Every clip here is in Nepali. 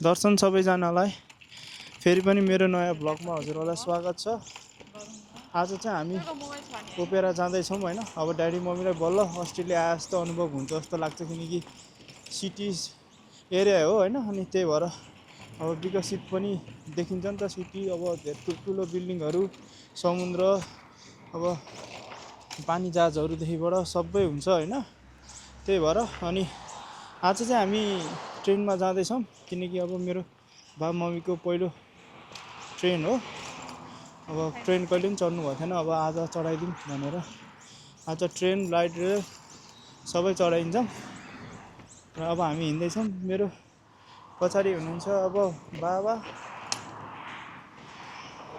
दर्शन सबैजनालाई फेरि पनि मेरो नयाँ भ्लगमा हजुरहरूलाई स्वागत छ। आज चाहिँ हामी ओपेरा जाँदैछौँ होइन। अब ड्याडी मम्मीलाई बल्ल अस्ट्रेलिया आए जस्तो अनुभव हुन्छ जस्तो लाग्छ, किनकि सिटिज एरिया हो होइन। अनि त्यही भएर अब विकसित पनि देखिन्छ नि त सिटी। अब धेरै ठुल्ठुलो बिल्डिङहरू, समुद्र, अब पानी जहाजहरूदेखिबाट सबै हुन्छ होइन। त्यही भएर अनि आज चाहिँ हामी ट्रेनमा जाँदैछौँ, किनकि अब मेरो बाबा मम्मीको पहिलो ट्रेन हो। अब ट्रेन कहिले पनि चढ्नु भएको थिएन, अब आज चढाइदिउँ भनेर आज ट्रेन, लाइट रेल सबै चढाइन्छ। र अब हामी हिँड्दैछौँ। मेरो पछाडि हुनुहुन्छ अब बाबा,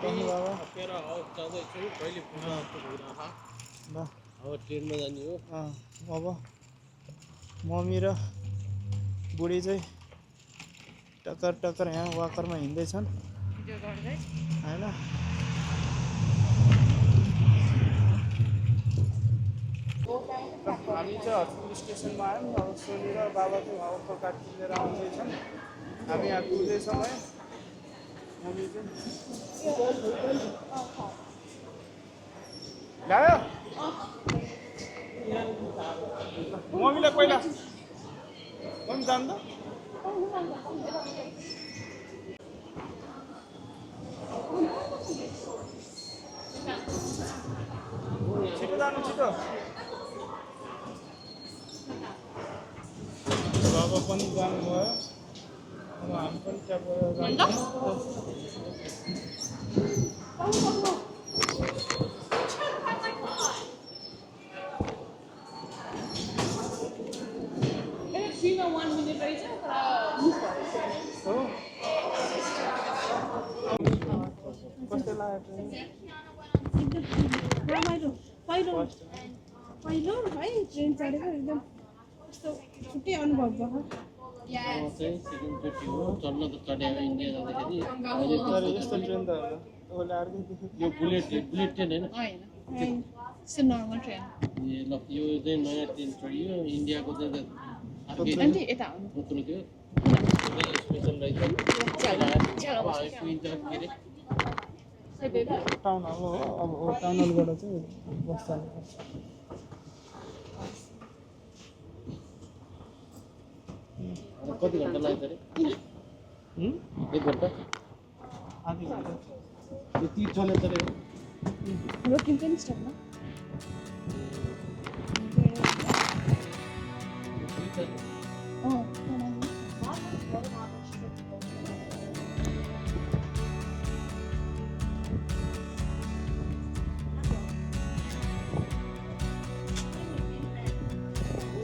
बाबा ट्रेनमा जाने हो। अब मम्मी र बुढी चाहिँ टक्कर टक्कर यहाँ वाकरमा हिँड्दैछन् होइन। हामी चाहिँ हस्पिटल स्टेसनमा आयौँ। अब सोनी र बाबा चाहिँ उहाँको कार्ड किनेर आउँदैछन्। हामी यहाँ पुग्दैछौँ है। मम्मी चाहिँ ल्यायो मम्मीलाई पहिला मम्मी जानु त। छिटो जानु छिटो। बाबा पनि जानुभयो। अब हामी पनि त्यहाँ गएर कस्तो लाग्यो पहिलो है ट्रेन चढेको एकदम कस्तो छुट्टै अनुभव भयो। सेकेन्डचोटि हो चढ्न त चढ्यो इन्डिया जाँदाखेरि। तर यस्तो ट्रेन त तपाईँले अर्कै देखेको। यो बुलेट ट्रेन होइन, नर्मल ट्रेन। ल यो चाहिँ नयाँ ट्रेन चढियो इन्डियाको चाहिँ अर्कै यता थोत्रो थियो स्पेसल रहेछ। अब हामी पुगिन्छ के अरे टाउन हल हो। अब टाउन हलबाट चाहिँ बस जानुपर्छ। कति घन्टा लाग्छ अरे? 1 घन्टा आधी घन्टा। यो ती चलेछ अरे। रोकिन्छ नि स्टपमा।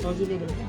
सजिलो रहेछ।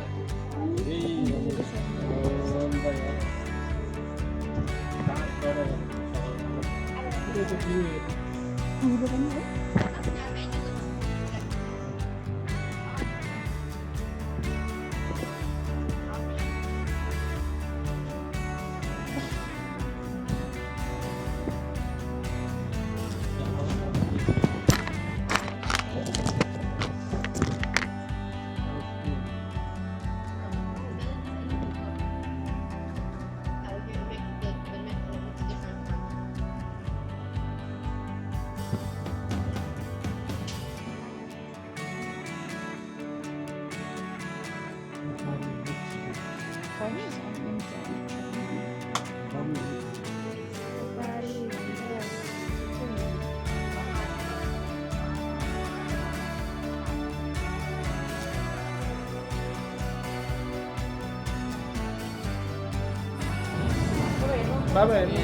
बाबा हेर्नु।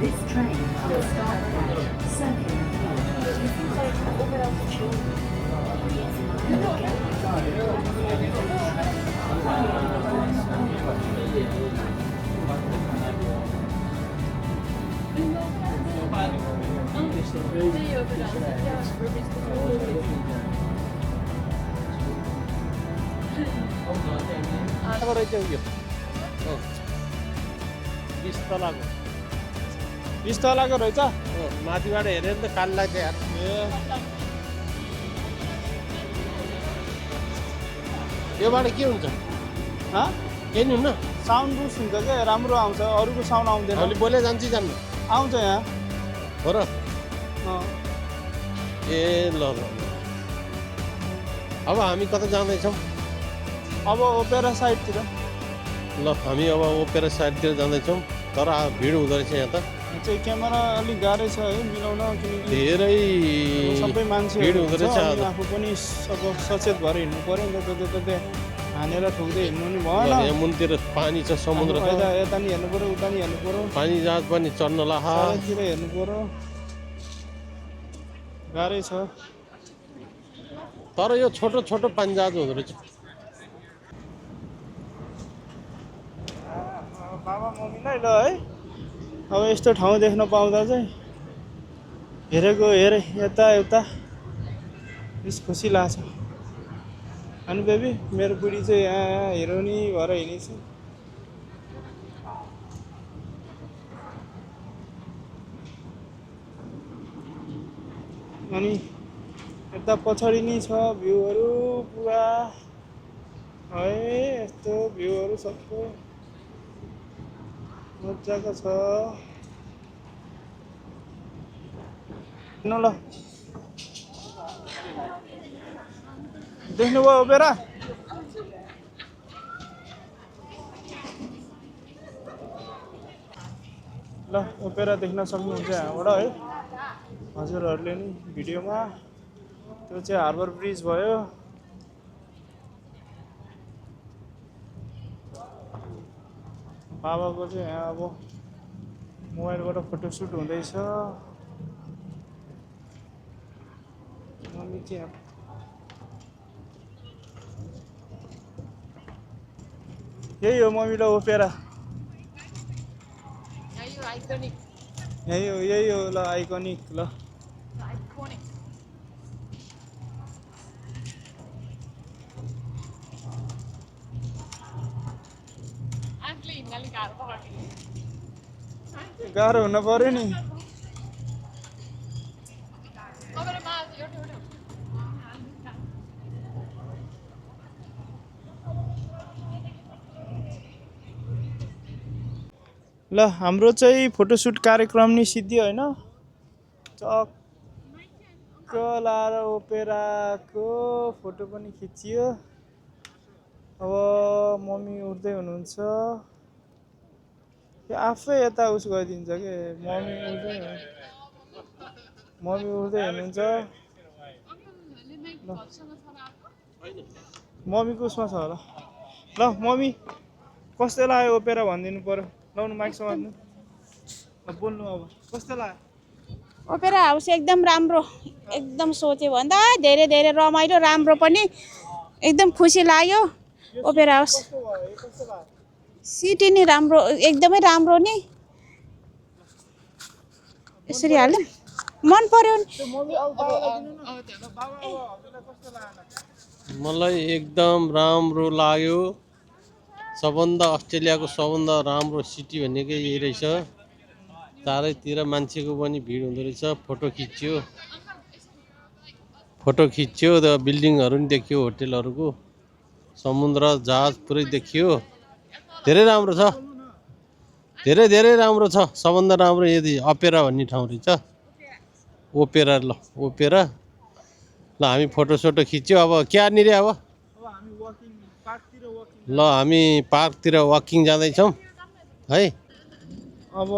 This train will stop at Circular बिस तलाको रहेछ। माथिबाट हेरेर त काल लाग्छ यार। योबाट के हुन्छ? केही नि हुन्न। साउन्ड बुस्ट हुन्छ क्या राम्रो आउँछ अरूको साउन्ड आउँदैन हामीले बोले जान्छ जान्नु आउँछ यहाँ हो र अँ। ए ल ल अब हामी कता जाँदैछौँ अब ओपेरा साइडतिर ल हामी अब ओपेरा साइडतिर जाँदैछौँ तर भिड हुँदो रहेछ यहाँ त चाहिँ क्यामेरा अलिक गाह्रै छ है मिलाउन किनकि धेरै सबै मान्छे भिड हुँदो रहेछ आज। आफू पनि अब सचेत भएर हिँड्नु पऱ्यो नि त जतै हानेर ठोक्दै हिँड्नु नि भएन यहाँ मुनतिर पानी छ समुद्र छ यता नि हेर्नु पऱ्यो उता नि हेर्नु पऱ्यो पानी जहाज पनि चढ्न लाहा चारैतिर हेर्नु पऱ्यो गाह्रै छ तर यो छोटो छोटो पानी जहाज हुँदो रहेछ बाबा मम्मीलाई ल है अब यस्तो ठाउँ देख्न पाउँदा चाहिँ हेरेको हेरे यता यता बेस खुसी लाग्छ अनि बेबी मेरो बुढी चाहिँ यहाँ हिरोनी भएर हिँडेछ अनि यता पछाडि नै छ भ्यूहरू पुरा है यस्तो भ्यूहरू सबै मजाको छ ल देख्नुभयो ओपेरा ल ओपेरा देख्न सक्नुहुन्छ यहाँबाट है हजुरहरूले नि भिडियोमा त्यो चाहिँ हार्बर ब्रिज भयो बाबाको चाहिँ यहाँ अब मोबाइलबाट फोटोसुट हुँदैछ मम्मी चाहिँ यही हो मम्मीलाई ओपेरा यही हो ल आइकोनिक ल गाह्रो हुन पर्यो नि ल हाम्रो चाहिँ फोटोसुट कार्यक्रम नि सिद्धियो होइन चक्क लाएर ओपेराको फोटो पनि खिचियो अब मम्मी उठ्दै हुनुहुन्छ यो आफै यता उस गरिदिन्छ कि मम्मी उठ्दै हुनुहुन्छ मम्मीको उसमा छ होला ल मम्मी कस्तो लाग्यो ओपेरा भनिदिनु पर्यो लाउनु माइक समात्नु बोल्नु अब कस्तो लाग्यो ओपेरा हाउस एकदम राम्रो एकदम सोचे भन्दा धेरै धेरै रमाइलो राम्रो पनि एकदम खुसी लाग्यो ओपेरा हाउस कस्तो भयो यो कस्तो लाग्यो सिटी नि राम्रो एकदमै राम्रो नि यसरी हाल्नु मन पर्यो नि मलाई एकदम राम्रो लाग्यो सबभन्दा अस्ट्रेलियाको सबभन्दा राम्रो सिटी भनेकै यही रहेछ चारैतिर मान्छेको पनि भिड हुँदो रहेछ फोटो खिच्यो बिल्डिङहरू पनि देखियो होटेलहरूको समुद्र जहाज पुरै देखियो धेरै राम्रो छ धेरै धेरै राम्रो छ सबभन्दा राम्रो यदि अपेरा भन्ने ठाउँ रहेछ ओपेरा ल ओपेरा ल हामी फोटोसोटो खिच्यो अब क्यानिर अब ल हामी पार्कतिर वकिङ जाँदैछौँ है अब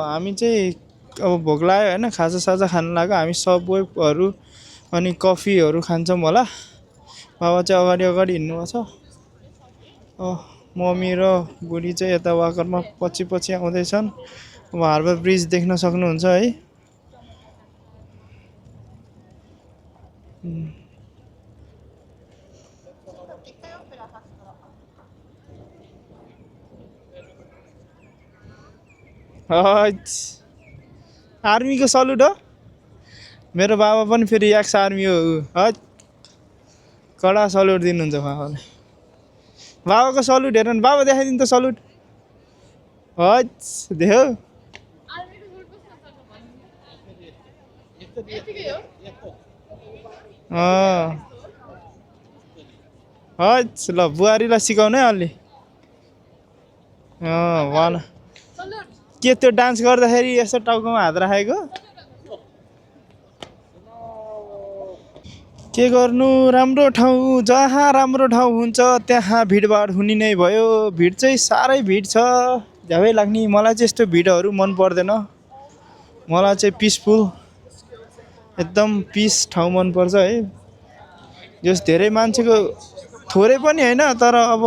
हामी चाहिँ अब भोक लाग्यो होइन खाजासाजा खानु लाग्यो हामी सबवेहरू अनि कफीहरू खान्छौँ होला बाबा चाहिँ अगाडि हिँड्नुभएको छ मम्मी र बुढी चाहिँ यता वाकरमा पछि आउँदैछन् अब हार्बर ब्रिज देख्न सक्नुहुन्छ है आर्मीको सल्युट हो मेरो बाबा पनि फेरि एक्स आर्मी हो हट कडा सल्युट दिनुहुन्छ बाबाले बाबाको सल्युट हेर न बाबा देखाइदिनु त सल्युट हट देख्यौ हट ल बुहारीलाई सिकाउनु है अलि भन के त्यो डान्स गर्दाखेरि यस्तो टाउकोमा हात राखेको के गर्नु राम्रो ठाउँ जहाँ राम्रो ठाउँ हुन्छ त्यहाँ भिडभाड हुने नै भयो भिड चाहिँ साह्रै भिड छ झ्याबै लाग्ने मलाई चाहिँ यस्तो भिडहरू मन पर्दैन मलाई चाहिँ पिसफुल एकदम पिस ठाउँ मनपर्छ है जस धेरै मान्छेको थोरै पनि होइन तर अब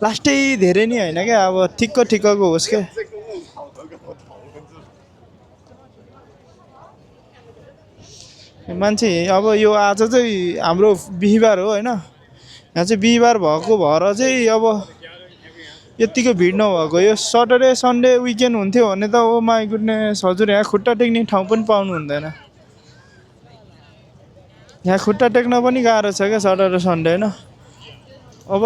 लास्टै धेरै नै होइन क्या अब ठिक्कको होस् क्या मान्छे अब यो आज चाहिँ हाम्रो बिहिबार हो होइन यहाँ चाहिँ बिहिबार भएको भएर चाहिँ अब यत्तिको भिड नभएको यो सटरडे सन्डे विकेन्ड हुन्थ्यो भने त ओ माई गुडनेस हजुर यहाँ खुट्टा टेक्ने ठाउँ पनि पाउनु हुँदैन यहाँ खुट्टा टेक्न पनि गाह्रो छ क्या सटरडे सन्डे होइन अब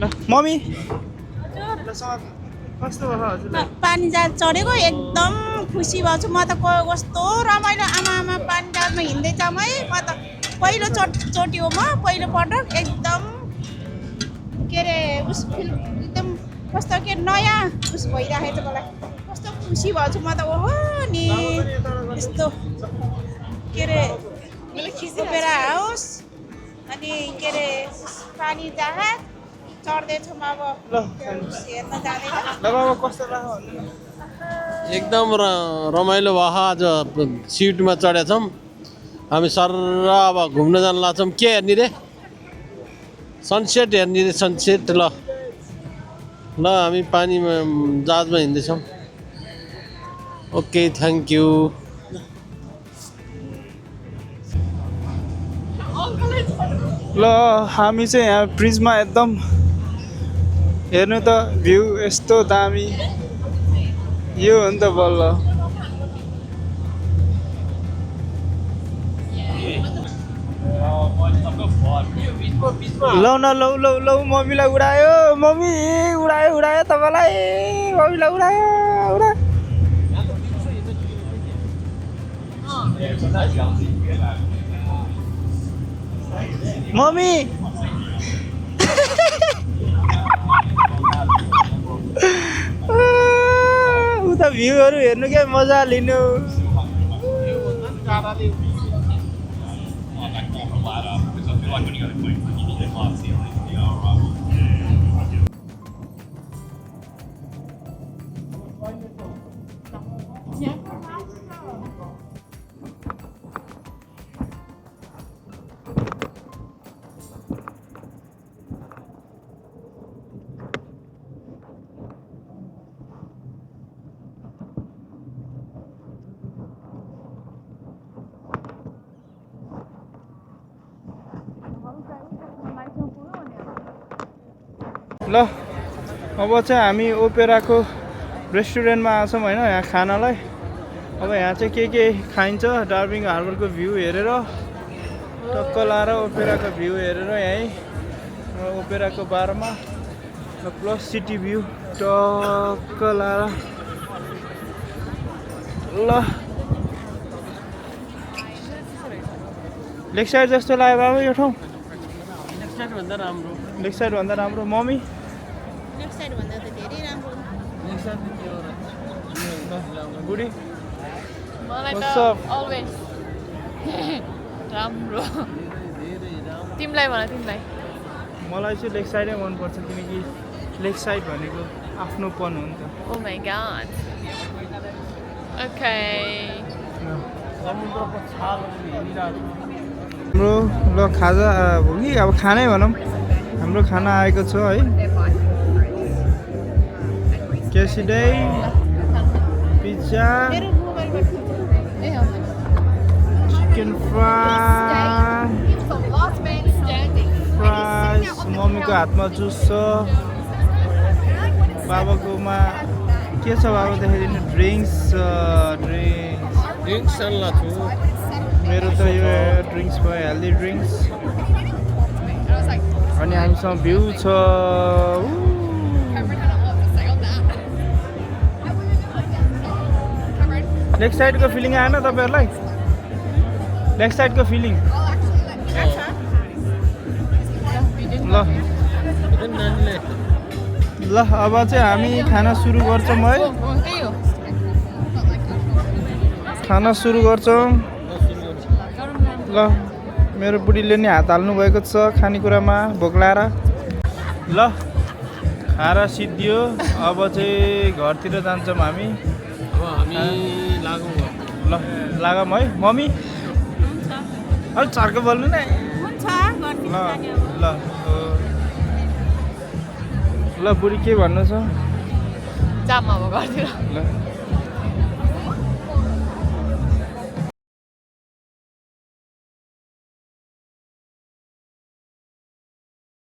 ल मम्मी कस्तो भयो हजुरलाई पानी जहाज चढेको एकदम खुसी भएको छु म त कस्तो रमाइलो आमा पानी जहाजमा हिँड्दैछौँ है म त पहिलो चोटि हो म पहिलो पटक एकदम के अरे उस एकदम कस्तो के नयाँ उस भइरहेको छ मलाई कस्तो खुसी भएको छु म त ओहो नि यस्तो के अरे ओपेरा हाउस अनि के अरे पानी जहाज चढ्दैछौँ अब हेर्न जाँदैन ल बाबा कस्तो लाग्यो एकदम रमाइलो भयो आज सिटमा चढेछौँ हामी सर अब घुम्न जान लाग्छौँ के हेर्ने रे सनसेट हेर्ने रे सनसेट ल हामी पानीमा जहाजमा हिँड्दैछौँ ओके थ्याङ्क यू ल हामी चाहिँ यहाँ ब्रिजमा एकदम हेर्नु त भ्यू यस्तो दामी यो हो नि त बल्ल लौ न लौ मम्मीलाई उडायो मम्मी उडायो तपाईँलाई मम्मीलाई उडा मम्मी उता भ्यूहरू हेर्नु क्या मजा लिनु ल अब चाहिँ हामी ओपेराको रेस्टुरेन्टमा आछौँ होइन यहाँ खानालाई अब यहाँ चाहिँ के खाइन्छ डार्जिलिङ हार्बरको भ्यू हेरेर टक्क लाएर ओपेराको भ्यू हेरेर यहीँ ओपेराको बारमा प्लस सिटी भ्यू टक्क लाएर ल लेक साइड जस्तो लाग्यो बाबा यो ठाउँ लेक साइड भन्दा राम्रो मम्मी लेफ्ट साइड भन्दा त धेरै राम्रो बुढी मलाई What's त up? अलवेज राम्रो तिमीलाई मलाई चाहिँ लेक साइडै मनपर्छ किनकि लेक साइड भनेको आफ्नोपन हो नि त ओ माई गॉड ओके समुद्रको छालहरू हिँडिरहेको हाम्रो ल खाजा हो कि अब खानै भनौँ हाम्रो खाना आएको छ है क्यासिडै पिज्जा चिकन फ्राइज मम्मीको हातमा जुस छ बाबाकोमा के छ बाबा देखाइदिनु ड्रिङ्क्स ड्रिङ्क्स सान्ला छु मेरो त यो ड्रिङ्क्स भयो हेल्दी ड्रिङ्क्स अनि हामीसँग भ्यू छ लेग साइडको फिलिङ आएन तपाईँहरूलाई? लेग साइडको फिलिङ ल ल अब चाहिँ हामी खाना सुरु गर्छौँ है। खाना सुरु गर्छौँ ल। मेरो बुढीले नि हात हाल्नु भएको छ खानेकुरामा भोक लाएर। ल खाएर सिद्धियो। अब चाहिँ घरतिर जान्छौँ हामी। अब हामी लागौँ ल लागौँ है मम्मी। अलिक चर्को बोल्नु न। ल ल ल बुढी के भन्नु छ? जाम अब घरतिर। ल